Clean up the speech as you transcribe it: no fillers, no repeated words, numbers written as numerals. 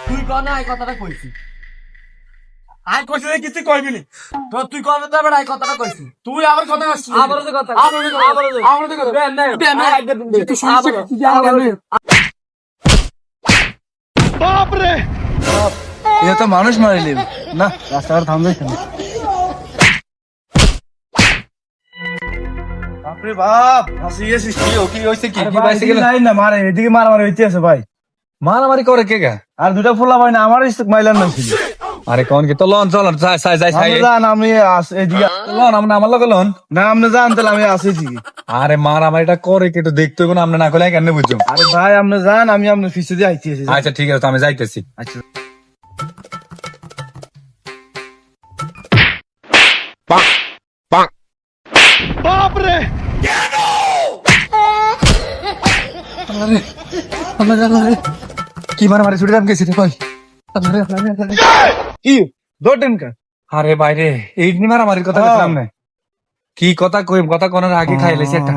তুই কর না এই কথাটা কইছি আই কইছি যে কিছু কইবি নি তো তুই কর না বেড়া এই কথাটা কইছি তুই আবার কথা কইছিস আবারও তো কথা আবার তো কথা দেন নাই দেন নাই তুই শুনছিস এটা তো মানুষ মারিলি না রাস্তাঘাট থাম যাইছে না বাপরে বাপ হাসি গেছিস কি হইছে কি আরে কি ভাই, পাইছে এদিকে লাইন না মারে এদিকে মারামারি হইতে আছে ভাই মারামারি করে কে গা? আর দুটা ফুলা ভাই না আমার মাইলার না ছিল আরে কোন কি তো লন চলন যাই যাই যাই আপনি যান আমি এদিকে লন আমরা আমার লগে লন। না আপনি যান তাহলে আমি আসি এদিকে আরে মারামারিটা করে কি একটু দেখতে হবে না, আমরা না করলে কেন বুঝছো? আরে ভাই আপনি যান আমি আপনার পিছে দিয়ে আইতেছি আচ্ছা ঠিক আছে, তো আমি যাইতেছি। আচ্ছা কি মারামারি ছুটে দাম গেছি রে ভাই? কি দৌড়েন কা আরে বাইরে এই মারামারির কথা বলছিলাম না, কি কথা কই কথা কোন আগে খাইলেছি একটা